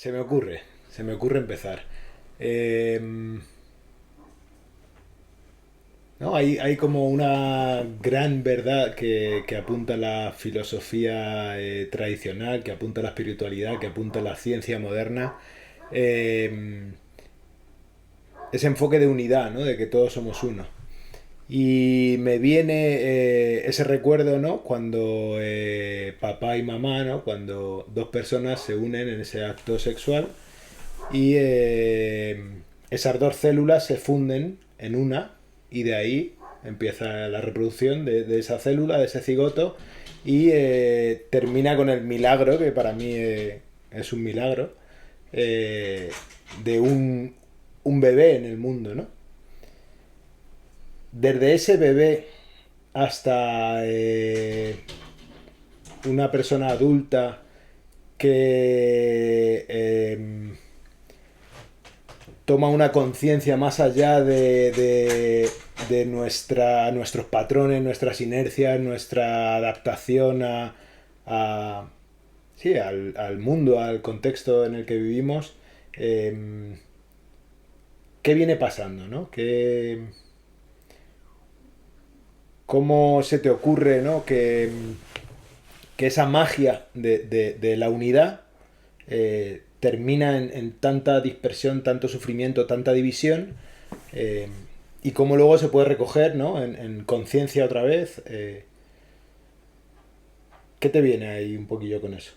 se me ocurre empezar. Eh, ¿No? Hay como una gran verdad que apunta a la filosofía tradicional, que apunta a la espiritualidad, que apunta a la ciencia moderna. Eh, Ese enfoque de unidad, ¿no? De que todos somos uno. Y me viene ese recuerdo, ¿no? Cuando papá y mamá, ¿no? Cuando dos personas se unen en ese acto sexual y esas dos células se funden en una y de ahí empieza la reproducción de esa célula, de ese cigoto y termina con el milagro, que para mí es un milagro, eh, de un bebé en el mundo, ¿no? Desde ese bebé hasta una persona adulta que toma una conciencia más allá de nuestros patrones, nuestras inercias, nuestra adaptación a sí, al mundo, al contexto en el que vivimos. eh, ¿Qué viene pasando, no? ¿Cómo se te ocurre, no? Que esa magia de la unidad termina en tanta dispersión, tanto sufrimiento, tanta división, eh, y cómo luego se puede recoger, ¿no? En conciencia otra vez. ¿Qué te viene ahí un poquillo con eso?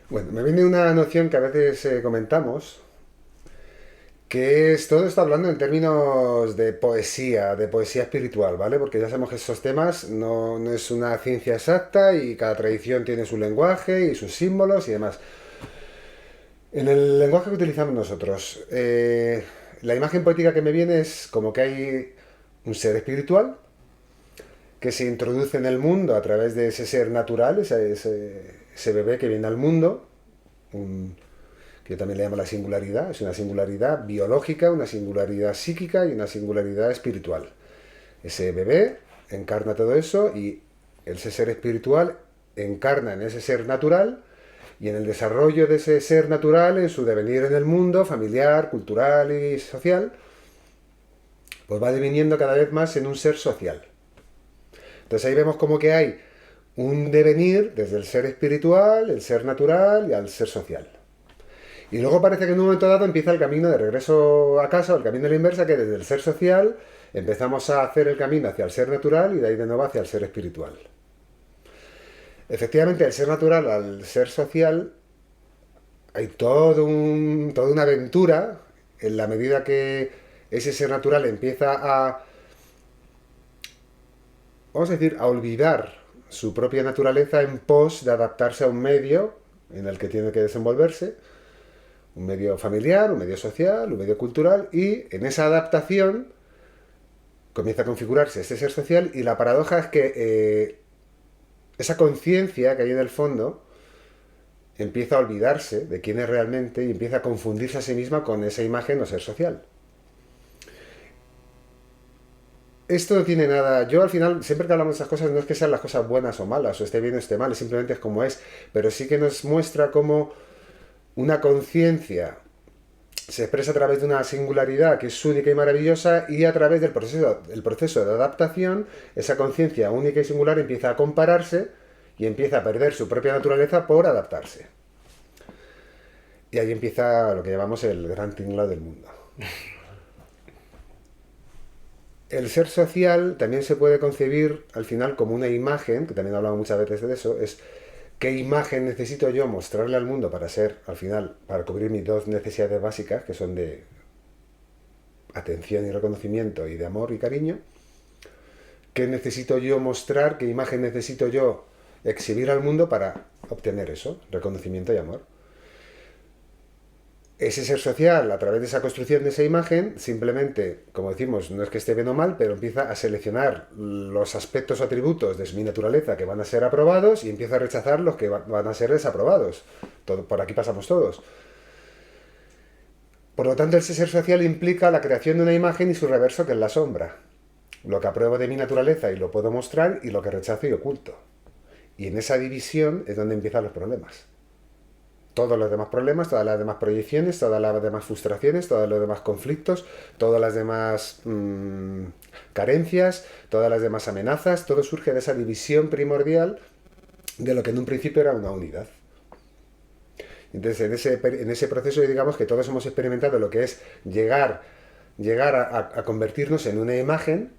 Bueno, me viene una noción que a veces comentamos, que es todo esto hablando en términos de poesía espiritual, ¿vale? Porque ya sabemos que esos temas no es una ciencia exacta y cada tradición tiene su lenguaje y sus símbolos y demás. En el lenguaje que utilizamos nosotros, la imagen poética que me viene es como que hay un ser espiritual que se introduce en el mundo a través de ese ser natural, ese bebé que viene al mundo, un, que yo también le llamo la singularidad. Es una singularidad biológica, una singularidad psíquica y una singularidad espiritual. Ese bebé encarna todo eso y ese ser espiritual encarna en ese ser natural y en el desarrollo de ese ser natural, en su devenir en el mundo, familiar, cultural y social, pues va deviniendo cada vez más en un ser social. Entonces ahí vemos como que hay un devenir desde el ser espiritual, el ser natural y al ser social. Y luego parece que en un momento dado empieza el camino de regreso a casa, o el camino de la inversa, que desde el ser social empezamos a hacer el camino hacia el ser natural y de ahí de nuevo hacia el ser espiritual. Efectivamente, el ser natural al ser social hay toda una aventura en la medida que ese ser natural empieza a, vamos a decir, a olvidar su propia naturaleza en pos de adaptarse a un medio en el que tiene que desenvolverse, un medio familiar, un medio social, un medio cultural, y en esa adaptación comienza a configurarse este ser social y la paradoja es que esa conciencia que hay en el fondo empieza a olvidarse de quién es realmente y empieza a confundirse a sí misma con esa imagen o ser social. Esto no tiene nada. Yo al final, siempre que hablamos de esas cosas, no es que sean las cosas buenas o malas, o esté bien o esté mal, simplemente es como es. Pero sí que nos muestra cómo una conciencia se expresa a través de una singularidad que es única y maravillosa y a través del proceso de adaptación, esa conciencia única y singular empieza a compararse y empieza a perder su propia naturaleza por adaptarse. Y ahí empieza lo que llamamos el gran tinglado del mundo. El ser social también se puede concebir al final como una imagen, que también hablamos muchas veces de eso, es qué imagen necesito yo mostrarle al mundo para ser, al final, para cubrir mis dos necesidades básicas, que son de atención y reconocimiento y de amor y cariño. ¿Qué necesito yo mostrar? ¿Qué imagen necesito yo exhibir al mundo para obtener eso? Reconocimiento y amor. Ese ser social, a través de esa construcción de esa imagen, simplemente, como decimos, no es que esté bien o mal, pero empieza a seleccionar los aspectos o atributos de mi naturaleza que van a ser aprobados y empieza a rechazar los que van a ser desaprobados. Por aquí pasamos todos. Por lo tanto, ese ser social implica la creación de una imagen y su reverso, que es la sombra. Lo que apruebo de mi naturaleza y lo puedo mostrar y lo que rechazo y oculto. Y en esa división es donde empiezan los problemas. todos los demás problemas, todas las demás proyecciones, todas las demás frustraciones, todos los demás conflictos, todas las demás carencias, todas las demás amenazas. Todo surge de esa división primordial de lo que en un principio era una unidad. Entonces, en ese proceso, digamos que todos hemos experimentado lo que es llegar a convertirnos en una imagen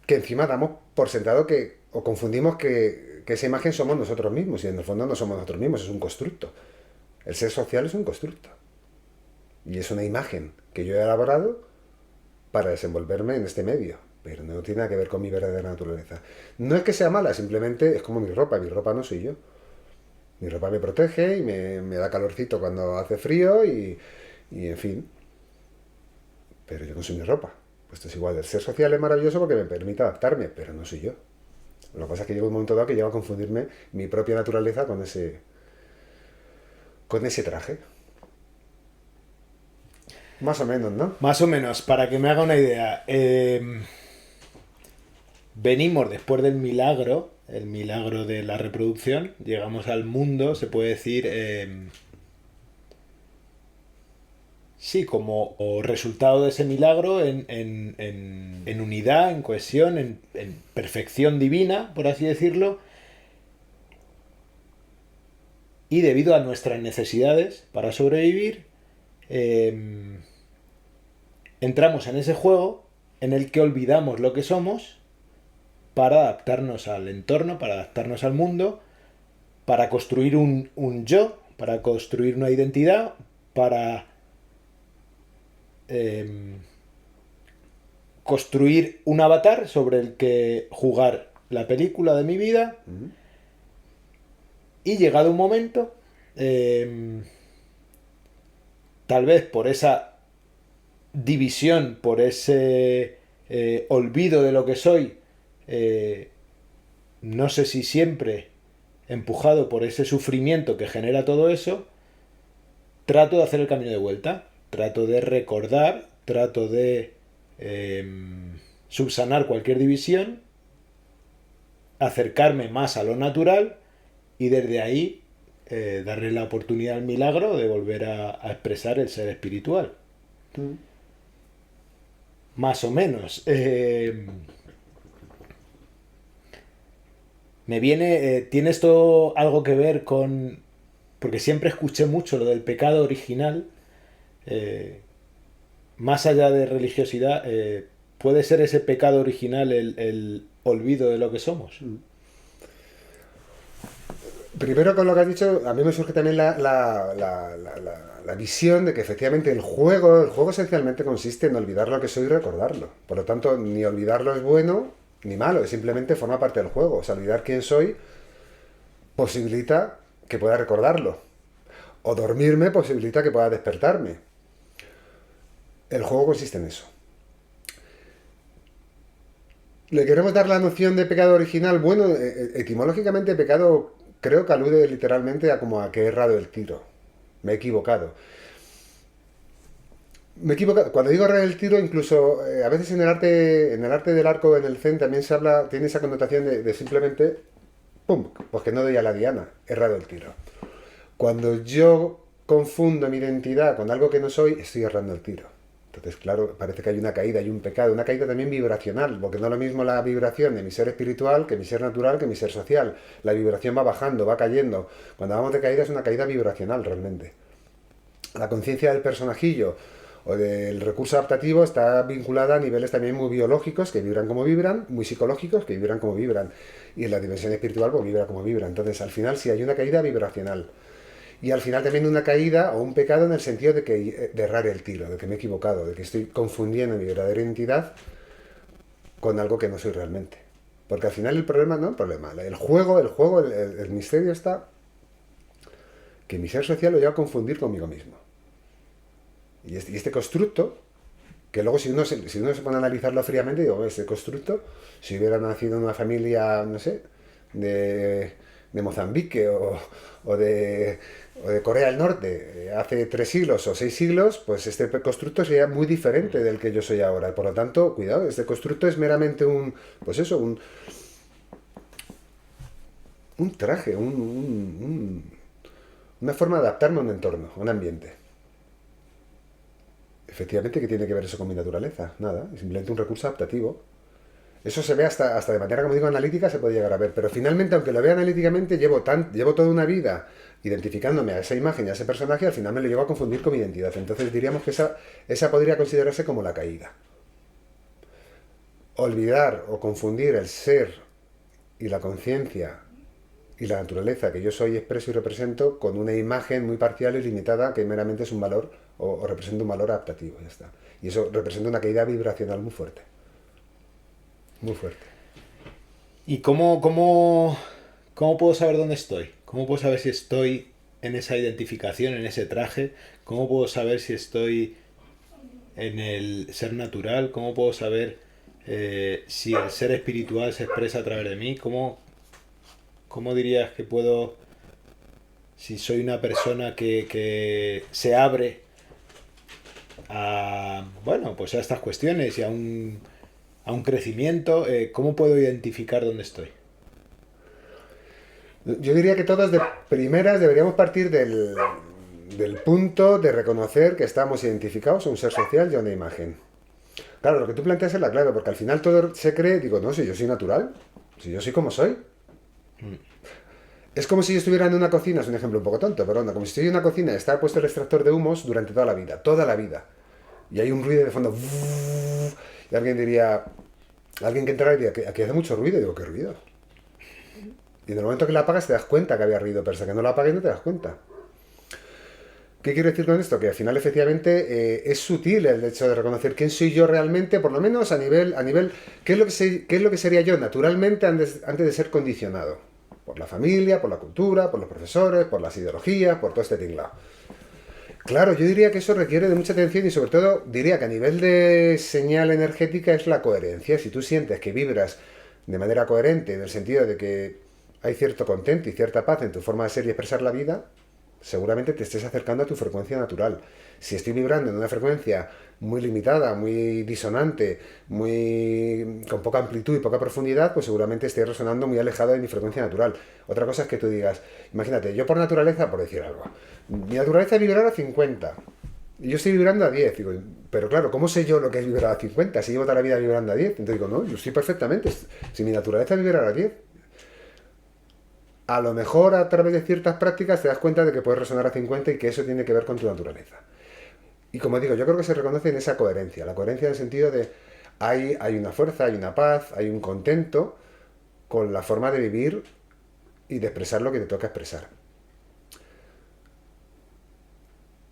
que encima damos por sentado que, o confundimos que esa imagen somos nosotros mismos, y en el fondo no somos nosotros mismos, es un constructo. El ser social es un constructo. Y es una imagen que yo he elaborado para desenvolverme en este medio, pero no tiene nada que ver con mi verdadera naturaleza. No es que sea mala, simplemente es como mi ropa no soy yo. Mi ropa me protege y me da calorcito cuando hace frío y en fin. Pero yo no soy mi ropa. Pues esto es igual. El ser social es maravilloso porque me permite adaptarme, pero no soy yo. Lo que pasa es que llega un momento dado que llego a confundirme mi propia naturaleza con ese traje. Más o menos, ¿no? Más o menos, para que me haga una idea. Venimos después del milagro, el milagro de la reproducción, llegamos al mundo, se puede decir, sí, como o resultado de ese milagro en unidad, en cohesión, en perfección divina, por así decirlo, y debido a nuestras necesidades para sobrevivir, entramos en ese juego en el que olvidamos lo que somos para adaptarnos al entorno, para adaptarnos al mundo, para construir un yo, para construir una identidad, para construir un avatar sobre el que jugar la película de mi vida. Y llegado un momento, tal vez por esa división, por ese olvido de lo que soy, no sé si siempre empujado por ese sufrimiento que genera todo eso, trato de hacer el camino de vuelta, trato de recordar, trato de subsanar cualquier división, acercarme más a lo natural y desde ahí darle la oportunidad al milagro de volver a expresar el ser espiritual. Más o menos. Me viene, ¿tiene esto algo que ver con...? Porque siempre escuché mucho lo del pecado original. Más allá de religiosidad, ¿puede ser ese pecado original el olvido de lo que somos? Primero, con lo que has dicho, a mí me surge también la visión de que efectivamente el juego esencialmente consiste en olvidar lo que soy y recordarlo. Por lo tanto, ni olvidarlo es bueno ni malo, es simplemente forma parte del juego. O sea, olvidar quién soy posibilita que pueda recordarlo. O dormirme posibilita que pueda despertarme. El juego consiste en eso. ¿Le queremos dar la noción de pecado original? Bueno, etimológicamente pecado creo que alude literalmente a como a que he errado el tiro. Me he equivocado. Me he equivocado. Cuando digo errar el tiro, incluso a veces en el arte del arco, en el zen, también se habla, tiene esa connotación de simplemente, ¡pum!, pues que no doy a la diana, he errado el tiro. Cuando yo confundo mi identidad con algo que no soy, estoy errando el tiro. Entonces, claro, parece que hay una caída, hay un pecado, una caída también vibracional, porque no es lo mismo la vibración de mi ser espiritual que mi ser natural, que mi ser social. La vibración va bajando, va cayendo. Cuando hablamos de caída es una caída vibracional realmente. La conciencia del personajillo o del recurso adaptativo está vinculada a niveles también muy biológicos, que vibran como vibran, muy psicológicos, que vibran como vibran, y en la dimensión espiritual pues vibra como vibra. Entonces, al final sí hay una caída vibracional. Y al final también una caída o un pecado en el sentido de errar el tiro, de que me he equivocado, de que estoy confundiendo mi verdadera identidad con algo que no soy realmente. Porque al final el problema, no el problema, el juego, el misterio está que mi ser social lo lleva a confundir conmigo mismo. Y este constructo, que luego si uno se pone a analizarlo fríamente, digo, este constructo, si hubiera nacido en una familia, no sé, de Mozambique o de Corea del Norte hace 3 siglos o 6 siglos, pues este constructo sería muy diferente del que yo soy ahora. Por lo tanto, cuidado, este constructo es meramente un traje, Una forma de adaptarme a un entorno, a un ambiente. Efectivamente, ¿qué tiene que ver eso con mi naturaleza? Nada, es simplemente un recurso adaptativo. Eso se ve hasta de manera, como digo, analítica, se puede llegar a ver. Pero finalmente, aunque lo vea analíticamente, llevo toda una vida identificándome a esa imagen y a ese personaje, al final me lo llevo a confundir con mi identidad. Entonces diríamos que esa podría considerarse como la caída. Olvidar o confundir el ser y la conciencia y la naturaleza que yo soy, expreso y represento con una imagen muy parcial y limitada que meramente es un valor o representa un valor adaptativo. Ya está. Y eso representa una caída vibracional muy fuerte. Muy fuerte. ¿Y cómo puedo saber dónde estoy? ¿Cómo puedo saber si estoy en esa identificación, en ese traje? ¿Cómo puedo saber si estoy en el ser natural? ¿Cómo puedo saber si el ser espiritual se expresa a través de mí? ¿Cómo dirías que puedo, si soy una persona que se abre a, bueno, pues a estas cuestiones y a un crecimiento, cómo puedo identificar dónde estoy? Yo diría que todos de primeras deberíamos partir del punto de reconocer que estamos identificados a un ser social y a una imagen. Claro, lo que tú planteas es la clave, porque al final todo se cree, digo, no, si yo soy natural, si yo soy como soy. Es como si yo estuviera en una cocina, es un ejemplo un poco tonto, pero anda, como si estoy en una cocina y está puesto el extractor de humos durante toda la vida, toda la vida. Y hay un ruido de fondo, y alguien diría, alguien que entrara y diría, aquí hace mucho ruido, y digo, ¿qué ruido? Y en el momento que la apagas te das cuenta que había ruido, pero hasta que no la apagues no te das cuenta. ¿Qué quiero decir con esto? Que al final efectivamente es sutil el hecho de reconocer quién soy yo realmente, por lo menos a nivel ¿qué es qué es lo que sería yo naturalmente antes de ser condicionado? Por la familia, por la cultura, por los profesores, por las ideologías, por todo este tinglado. Claro, yo diría que eso requiere de mucha atención y sobre todo diría que a nivel de señal energética es la coherencia. Si tú sientes que vibras de manera coherente, en el sentido de que hay cierto contento y cierta paz en tu forma de ser y expresar la vida, seguramente te estés acercando a tu frecuencia natural. Si estoy vibrando en una frecuencia muy limitada, muy disonante, con poca amplitud y poca profundidad, pues seguramente estoy resonando muy alejado de mi frecuencia natural. Otra cosa es que tú digas, imagínate, yo por naturaleza, por decir algo, mi naturaleza es vibrar a 50 y yo estoy vibrando a 10. Digo, pero claro, ¿cómo sé yo lo que es vibrar a 50 si llevo toda la vida vibrando a 10? Entonces digo, no, yo estoy perfectamente, si mi naturaleza es vibrar a 10. A lo mejor a través de ciertas prácticas te das cuenta de que puedes resonar a 50 y que eso tiene que ver con tu naturaleza. Y como digo, yo creo que se reconoce en esa coherencia. La coherencia en el sentido de hay una fuerza, hay una paz, hay un contento con la forma de vivir y de expresar lo que te toca expresar.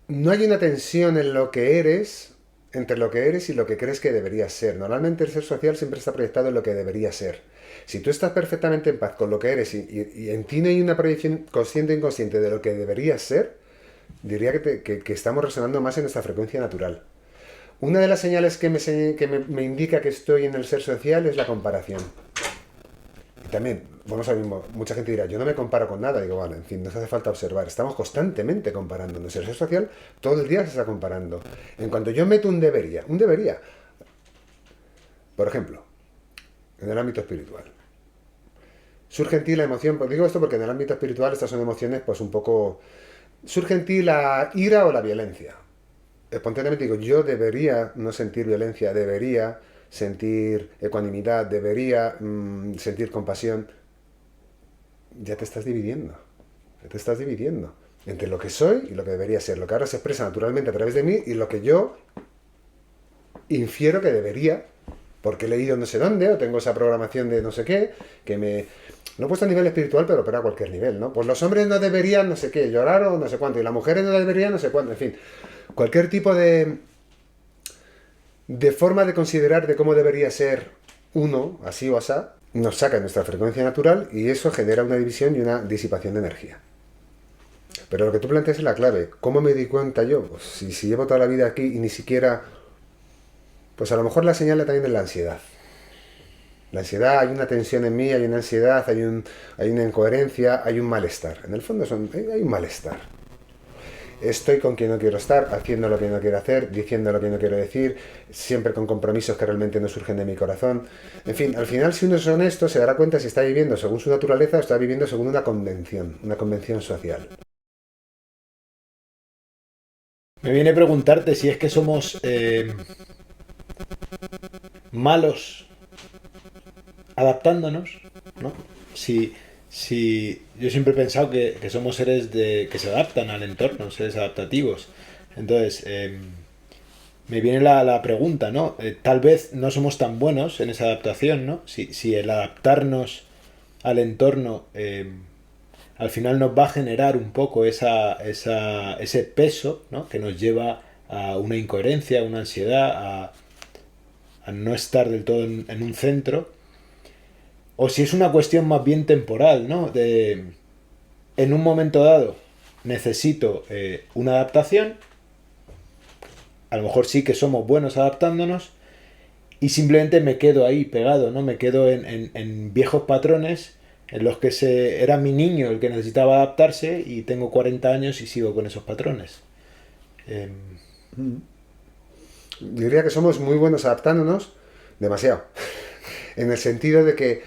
No hay una tensión en lo que eres, entre lo que eres y lo que crees que deberías ser. Normalmente el ser social siempre está proyectado en lo que debería ser. Si tú estás perfectamente en paz con lo que eres y en ti no hay una proyección consciente o inconsciente de lo que deberías ser, diría que estamos resonando más en nuestra frecuencia natural. Una de las señales que me indica que estoy en el ser social es la comparación. Y también, vamos al mismo, mucha gente dirá, yo no me comparo con nada. Digo, vale, en fin, no hace falta observar. Estamos constantemente comparándonos. El ser social todo el día se está comparando. En cuanto yo meto un debería, por ejemplo, en el ámbito espiritual. Surge en ti la emoción, pues digo esto porque en el ámbito espiritual estas son emociones pues un poco... Surge en ti la ira o la violencia. Espontáneamente digo, yo debería no sentir violencia, debería sentir ecuanimidad, debería sentir compasión. Ya te estás dividiendo. Ya te estás dividiendo entre lo que soy y lo que debería ser. Lo que ahora se expresa naturalmente a través de mí y lo que yo infiero que debería, porque he leído no sé dónde, o tengo esa programación de no sé qué, que me... No he puesto a nivel espiritual, pero a cualquier nivel, ¿no? Pues los hombres no deberían no sé qué, llorar o no sé cuánto, y las mujeres no deberían no sé cuánto, en fin. Cualquier tipo de forma de considerar de cómo debería ser uno, así o asá, nos saca de nuestra frecuencia natural y eso genera una división y una disipación de energía. Pero lo que tú planteas es la clave. ¿Cómo me di cuenta yo? Pues si llevo toda la vida aquí y ni siquiera... Pues a lo mejor la señal también es la ansiedad. La ansiedad, hay una tensión en mí, hay una ansiedad, hay una incoherencia, hay un malestar. En el fondo hay un malestar. Estoy con quien no quiero estar, haciendo lo que no quiero hacer, diciendo lo que no quiero decir, siempre con compromisos que realmente no surgen de mi corazón. En fin, al final si uno es honesto se dará cuenta si está viviendo según su naturaleza o está viviendo según una convención social. Me viene a preguntarte si es que somos malos adaptándonos, ¿no? Si yo siempre he pensado que somos seres que se adaptan al entorno, seres adaptativos. Entonces, me viene la pregunta, ¿no? Tal vez no somos tan buenos en esa adaptación, ¿no? Si el adaptarnos al entorno al final nos va a generar un poco ese peso, ¿no? Que nos lleva a una incoherencia, a una ansiedad, a no estar del todo en un centro, o si es una cuestión más bien temporal, ¿no? En un momento dado necesito una adaptación, a lo mejor sí que somos buenos adaptándonos, y simplemente me quedo ahí pegado, ¿no? Me quedo en viejos patrones en los que era mi niño el que necesitaba adaptarse y tengo 40 años y sigo con esos patrones. Yo diría que somos muy buenos adaptándonos, demasiado. En el sentido de que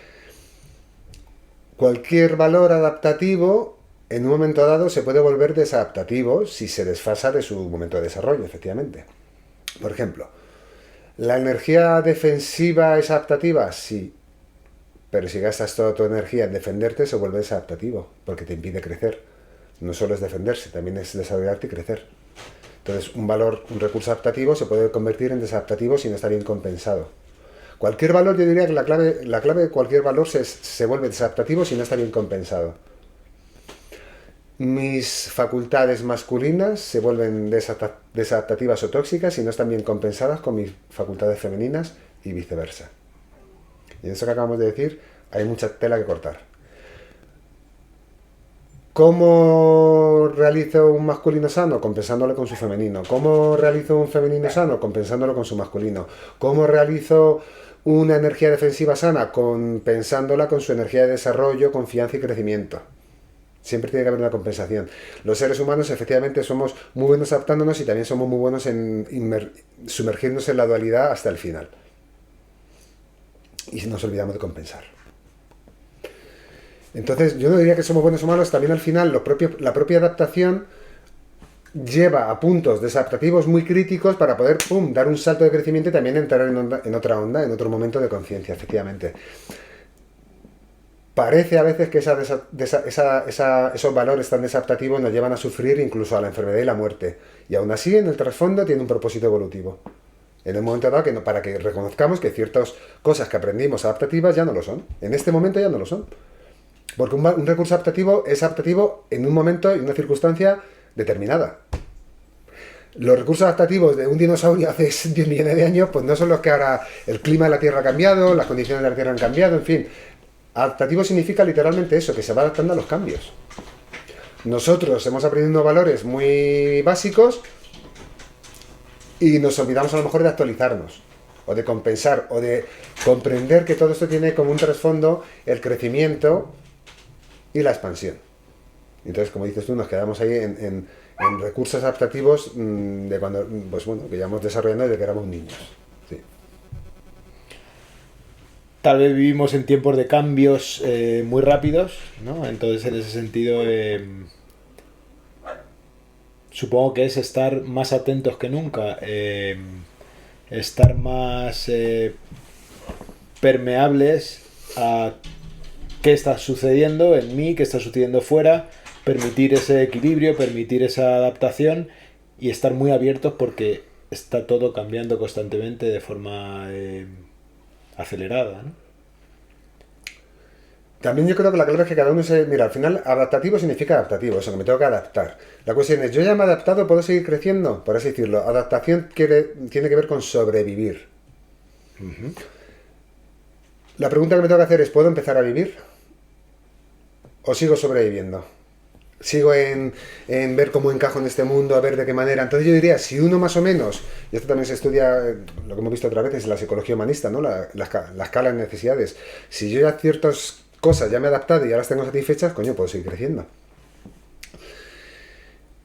cualquier valor adaptativo en un momento dado se puede volver desadaptativo si se desfasa de su momento de desarrollo, efectivamente. Por ejemplo, ¿la energía defensiva es adaptativa? Sí. Pero si gastas toda tu energía en defenderte, se vuelve desadaptativo, porque te impide crecer. No solo es defenderse, también es desarrollarte y crecer. Entonces, un recurso adaptativo se puede convertir en desadaptativo si no está bien compensado. Cualquier valor, yo diría que la clave de cualquier valor se vuelve desadaptativo si no está bien compensado. Mis facultades masculinas se vuelven desadaptativas o tóxicas si no están bien compensadas con mis facultades femeninas y viceversa. Y en eso que acabamos de decir, hay mucha tela que cortar. ¿Cómo realizo un masculino sano? Compensándolo con su femenino. ¿Cómo realizo un femenino sano? Compensándolo con su masculino. ¿Cómo realizo una energía defensiva sana? Compensándola con su energía de desarrollo, confianza y crecimiento. Siempre tiene que haber una compensación. Los seres humanos efectivamente somos muy buenos adaptándonos y también somos muy buenos en sumergirnos en la dualidad hasta el final. Y nos olvidamos de compensar. Entonces, yo no diría que somos buenos o malos, también al final la propia adaptación lleva a puntos desadaptativos muy críticos para poder dar un salto de crecimiento y también entrar en otra onda, en otro momento de conciencia, efectivamente. Parece a veces que esos valores tan desadaptativos nos llevan a sufrir incluso a la enfermedad y la muerte. Y aún así, en el trasfondo, tiene un propósito evolutivo. En el momento dado, para que reconozcamos que ciertas cosas que aprendimos adaptativas ya no lo son. En este momento ya no lo son. Porque un recurso adaptativo es adaptativo en un momento y una circunstancia determinada. Los recursos adaptativos de un dinosaurio hace 10 millones de años, pues no son los que ahora el clima de la Tierra ha cambiado, las condiciones de la Tierra han cambiado, en fin. Adaptativo significa literalmente eso, que se va adaptando a los cambios. Nosotros hemos aprendido unos valores muy básicos y nos olvidamos a lo mejor de actualizarnos, o de compensar, o de comprender que todo esto tiene como un trasfondo el crecimiento y la expansión. Entonces, como dices tú, nos quedamos ahí en recursos adaptativos de cuando, pues bueno, que llevamos desarrollando desde que éramos niños. Sí. Tal vez vivimos en tiempos de cambios muy rápidos, ¿no? Entonces, en ese sentido, supongo que es estar más atentos que nunca, estar más permeables a qué está sucediendo en mí, qué está sucediendo fuera, permitir ese equilibrio, permitir esa adaptación y estar muy abiertos porque está todo cambiando constantemente de forma acelerada, ¿no? También yo creo que la clave es que cada uno se... Mira, al final adaptativo significa adaptativo, eso, que me tengo que adaptar. La cuestión es, yo ya me he adaptado, ¿puedo seguir creciendo? Por así decirlo. Adaptación tiene que ver con sobrevivir. Uh-huh. La pregunta que me tengo que hacer es, ¿puedo empezar a vivir? ¿O sigo sobreviviendo? Sigo en ver cómo encajo en este mundo, a ver de qué manera. Entonces yo diría, si uno más o menos, y esto también se estudia, lo que hemos visto otra vez es la psicología humanista, ¿no? La escala de necesidades. Si yo ya ciertas cosas ya me he adaptado y ya las tengo satisfechas, coño, puedo seguir creciendo.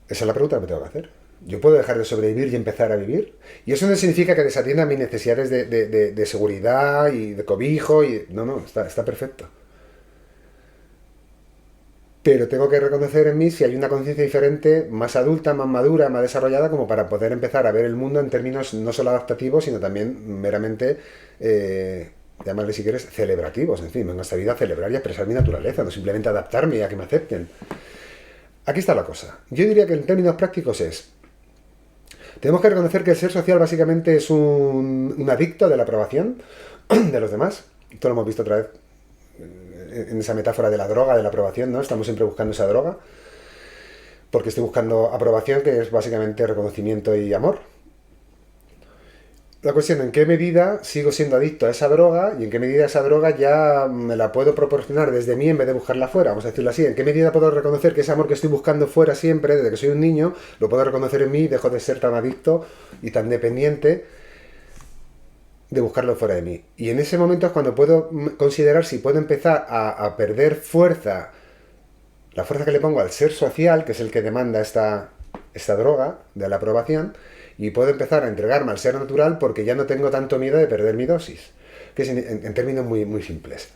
Esa es la pregunta que me tengo que hacer. ¿Yo puedo dejar de sobrevivir y empezar a vivir? Y eso no significa que desatienda mis necesidades de seguridad y de cobijo. No, está perfecto. pero tengo que reconocer en mí si hay una conciencia diferente, más adulta, más madura, más desarrollada, como para poder empezar a ver el mundo en términos no solo adaptativos, sino también meramente, llamarle si quieres, celebrativos. En fin, vengo a esta vida a celebrar y a expresar mi naturaleza, no simplemente adaptarme y a que me acepten. Aquí está la cosa. Yo diría que en términos prácticos tenemos que reconocer que el ser social básicamente es un adicto de la aprobación de los demás. Esto lo hemos visto otra vez en esa metáfora de la droga, de la aprobación, ¿no? Estamos siempre buscando esa droga, porque estoy buscando aprobación, que es básicamente reconocimiento y amor. La cuestión, ¿en qué medida sigo siendo adicto a esa droga y en qué medida esa droga ya me la puedo proporcionar desde mí en vez de buscarla fuera? Vamos a decirlo así. ¿En qué medida puedo reconocer que ese amor que estoy buscando fuera siempre, desde que soy un niño, lo puedo reconocer en mí y dejo de ser tan adicto y tan dependiente de buscarlo fuera de mí? Y en ese momento es cuando puedo considerar si puedo empezar a perder fuerza, la fuerza que le pongo al ser social, que es el que demanda esta droga de la aprobación, y puedo empezar a entregarme al ser natural porque ya no tengo tanto miedo de perder mi dosis, que es en términos muy, muy simples.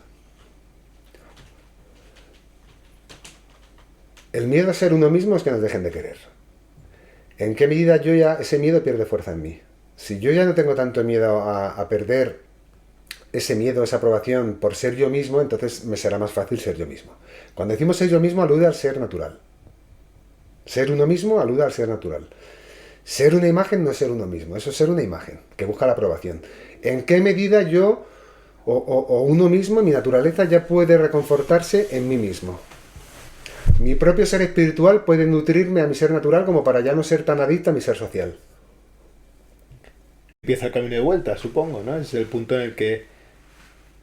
El miedo a ser uno mismo es que nos dejen de querer. ¿En qué medida ese miedo pierde fuerza en mí? Si yo ya no tengo tanto miedo a perder ese miedo, esa aprobación por ser yo mismo, entonces me será más fácil ser yo mismo. Cuando decimos ser yo mismo, alude al ser natural. Ser uno mismo alude al ser natural. Ser una imagen no es ser uno mismo, eso es ser una imagen que busca la aprobación. ¿En qué medida yo o uno mismo, mi naturaleza, ya puede reconfortarse en mí mismo? Mi propio ser espiritual puede nutrirme a mi ser natural como para ya no ser tan adicto a mi ser social. Empieza el camino de vuelta, supongo, ¿no? Es el punto en el que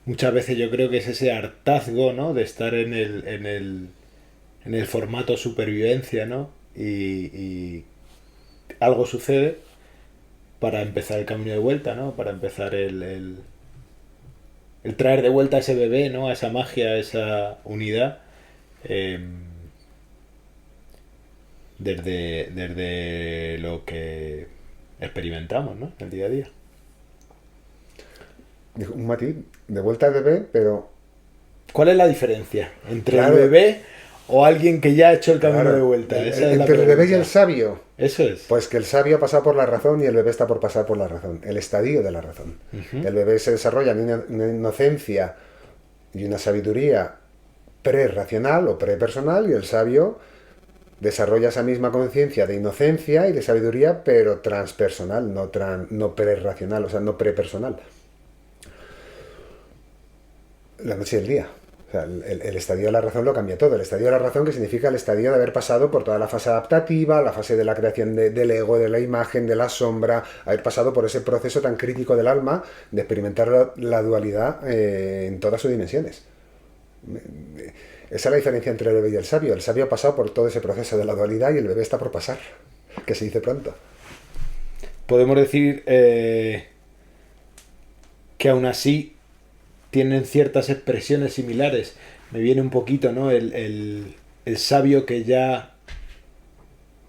muchas veces yo creo que es ese hartazgo, ¿no? De estar en el formato supervivencia, ¿no? Y algo sucede para empezar el camino de vuelta, ¿no? Para empezar el traer de vuelta a ese bebé, ¿no? A esa magia, a esa unidad. eh, desde lo que experimentamos, ¿no? El día a día. Dijo un matiz, de vuelta al bebé, pero ¿Cuál es la diferencia entre claro, el bebé o alguien que ya ha hecho el camino claro, de vuelta? Esa es la entre el bebé y pregunta. el sabio. Eso es. Pues que el sabio ha pasado por la razón y el bebé está por pasar por la razón, el estadio de la razón. El bebé se desarrolla en una inocencia y una sabiduría prerracional o prepersonal, y el sabio desarrolla esa misma conciencia de inocencia y de sabiduría, pero transpersonal, no prerracional, o sea, no prepersonal. La noche y el día. O sea, el estadio de la razón lo cambia todo. El estadio de la razón, que significa el estadio de haber pasado por toda la fase adaptativa, la fase de la creación del ego, de la imagen, de la sombra, haber pasado por ese proceso tan crítico del alma de experimentar la dualidad en todas sus dimensiones. Esa es la diferencia entre el bebé y el sabio. El sabio ha pasado por todo ese proceso de la dualidad y el bebé está por pasar, que se dice pronto. Podemos decir que aún así tienen ciertas expresiones similares. Me viene un poquito, ¿no? El sabio que ya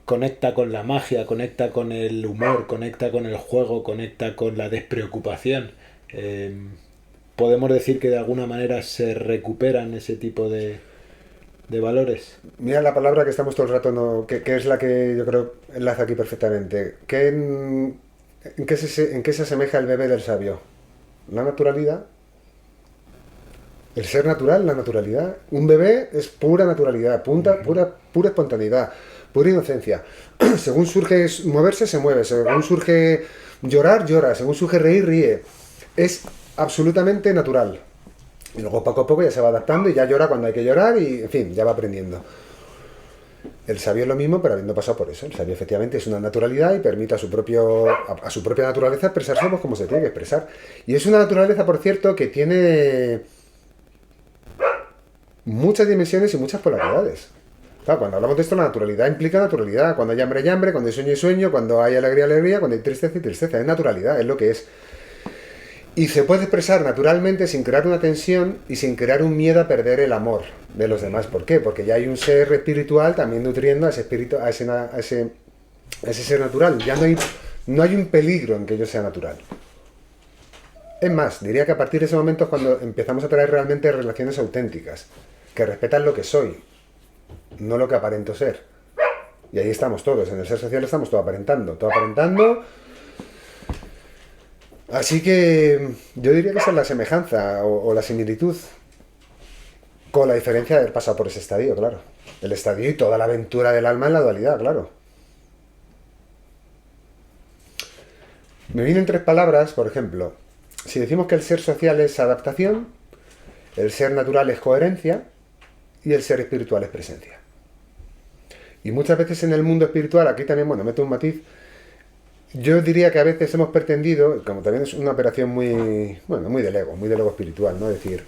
conecta con la magia, conecta con el humor, conecta con el juego, conecta con la despreocupación. Podemos decir que de alguna manera se recuperan ese tipo de valores. Mira la palabra que estamos todo el rato, que es la que yo creo enlaza aquí perfectamente. ¿En qué se asemeja el bebé del sabio? La naturalidad. El ser natural, la naturalidad. Un bebé es pura naturalidad, pura espontaneidad, pura inocencia. Según surge moverse, se mueve. Según surge llorar, llora. Según surge reír, ríe. Es absolutamente natural. Y luego poco a poco ya se va adaptando y ya llora cuando hay que llorar y, en fin, ya va aprendiendo. El sabio es lo mismo, pero habiendo pasado por eso. El sabio efectivamente es una naturalidad y permite a su propia naturaleza expresarse pues, como se tiene que expresar. Y es una naturaleza, por cierto, que tiene muchas dimensiones y muchas polaridades. Claro, cuando hablamos de esto, la naturalidad implica naturalidad. Cuando hay hambre, hay hambre. Cuando hay sueño, hay sueño. Cuando hay alegría, alegría. Cuando hay tristeza, hay tristeza. Es naturalidad, es lo que es. Y se puede expresar naturalmente sin crear una tensión y sin crear un miedo a perder el amor de los demás. ¿Por qué? Porque ya hay un ser espiritual también nutriendo a ese espíritu, a ese ser natural. Ya no hay un peligro en que yo sea natural. Es más, diría que a partir de ese momento es cuando empezamos a traer realmente relaciones auténticas, que respetan lo que soy. no lo que aparento ser. Y ahí estamos todos, en el ser social estamos todo aparentando, todo aparentando. Así que yo diría que esa es la semejanza o la similitud, con la diferencia de haber pasado por ese estadio, claro. El estadio y toda la aventura del alma en la dualidad, claro. Me vienen tres palabras, por ejemplo, si decimos que el ser social es adaptación, el ser natural es coherencia y el ser espiritual es presencia. Y muchas veces en el mundo espiritual, aquí también, bueno, meto un matiz, yo diría que a veces hemos pretendido, como también es una operación muy, bueno, muy del ego espiritual, ¿no? Es decir,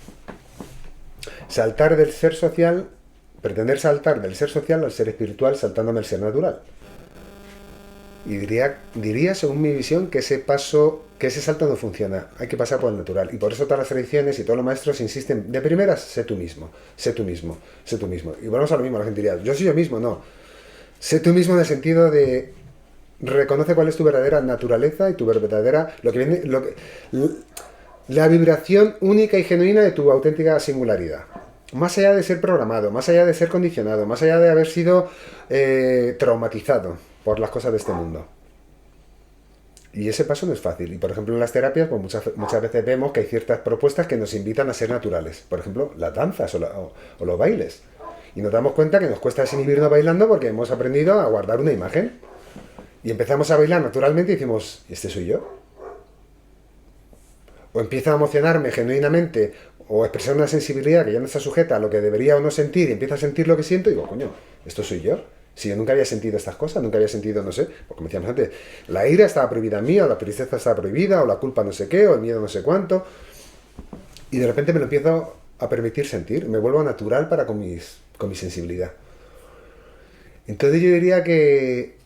saltar del ser social, pretender saltar del ser social al ser espiritual saltándome el ser natural. Y diría, según mi visión, que ese salto no funciona. Hay que pasar por el natural. Y por eso todas las tradiciones y todos los maestros insisten, de primeras, sé tú mismo, sé tú mismo, sé tú mismo. Y volvemos a lo mismo, la gente diría, yo soy yo mismo, no. Sé tú mismo en el sentido de reconoce cuál es tu verdadera naturaleza y tu verdadera, la vibración única y genuina de tu auténtica singularidad. Más allá de ser programado, más allá de ser condicionado, más allá de haber sido traumatizado por las cosas de este mundo. Y ese paso no es fácil. Y por ejemplo en las terapias, pues muchas veces vemos que hay ciertas propuestas que nos invitan a ser naturales. Por ejemplo, las danzas o los bailes. Y nos damos cuenta que nos cuesta desinhibirnos bailando porque hemos aprendido a guardar una imagen. Y empezamos a bailar naturalmente y decimos, ¿este soy yo? O empiezo a emocionarme genuinamente o a expresar una sensibilidad que ya no está sujeta a lo que debería o no sentir y empiezo a sentir lo que siento y digo, coño, ¿esto soy yo? Si yo nunca había sentido estas cosas, nunca había sentido, no sé, porque como decíamos antes, la ira estaba prohibida en mí, o la tristeza estaba prohibida, o la culpa no sé qué, o el miedo no sé cuánto. Y de repente me lo empiezo a permitir sentir, me vuelvo natural para con mi sensibilidad. Entonces yo diría que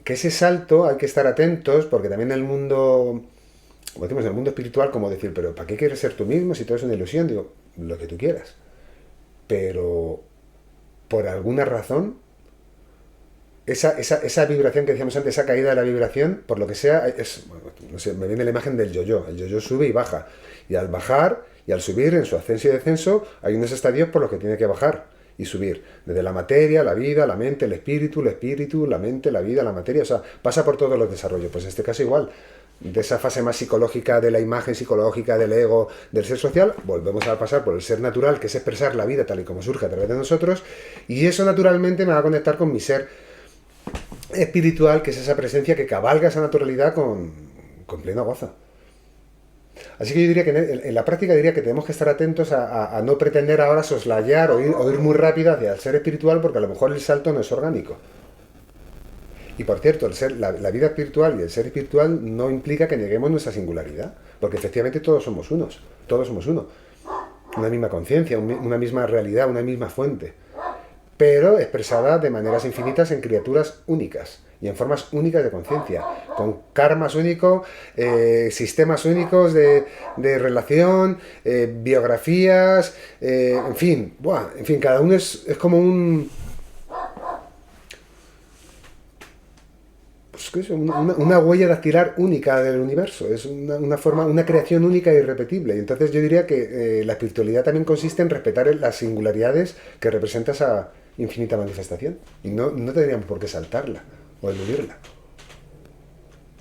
ese salto hay que estar atentos, porque también en el mundo, como decimos, en el mundo espiritual, como decir, pero ¿para qué quieres ser tú mismo si todo es una ilusión? Digo, lo que tú quieras. Pero por alguna razón, esa vibración que decíamos antes, esa caída de la vibración, por lo que sea, no sé, me viene la imagen del yo-yo. El yo-yo sube y baja. Y al bajar y al subir, en su ascenso y descenso, hay unos estadios por los que tiene que bajar y subir. Desde la materia, la vida, la mente, el espíritu, la mente, la vida, la materia. O sea, pasa por todos los desarrollos. Pues en este caso igual. De esa fase más psicológica, de la imagen psicológica, del ego, del ser social, volvemos a pasar por el ser natural, que es expresar la vida tal y como surge a través de nosotros. Y eso naturalmente me va a conectar con mi ser espiritual, que es esa presencia que cabalga esa naturalidad con pleno gozo. Así que yo diría que en la práctica diría que tenemos que estar atentos a no pretender ahora soslayar o ir muy rápido hacia el ser espiritual, porque a lo mejor el salto no es orgánico. Y por cierto, la vida espiritual y el ser espiritual no implica que neguemos nuestra singularidad, porque efectivamente todos somos unos, todos somos uno. Una misma conciencia, una misma realidad, una misma fuente, pero expresada de maneras infinitas en criaturas únicas y en formas únicas de conciencia, con karmas únicos, sistemas únicos de relación, biografías, en fin, cada uno es como una huella dactilar única del universo, es una creación única e irrepetible. Y entonces yo diría que la espiritualidad también consiste en respetar las singularidades que representa esa infinita manifestación. Y no tendríamos por qué saltarla o eludirla.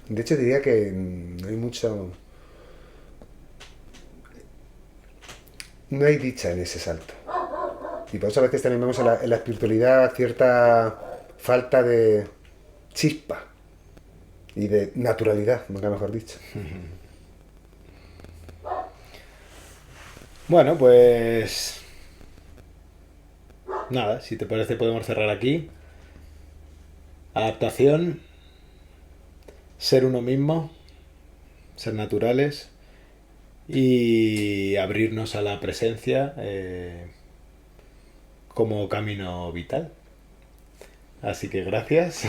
De hecho diría que no hay mucho... No hay dicha en ese salto. Y por eso a veces también vemos en la espiritualidad cierta falta de chispa y de naturalidad, nunca mejor dicho. Bueno, pues nada, si te parece podemos cerrar aquí. Adaptación, ser uno mismo, ser naturales y abrirnos a la presencia como camino vital. Así que gracias.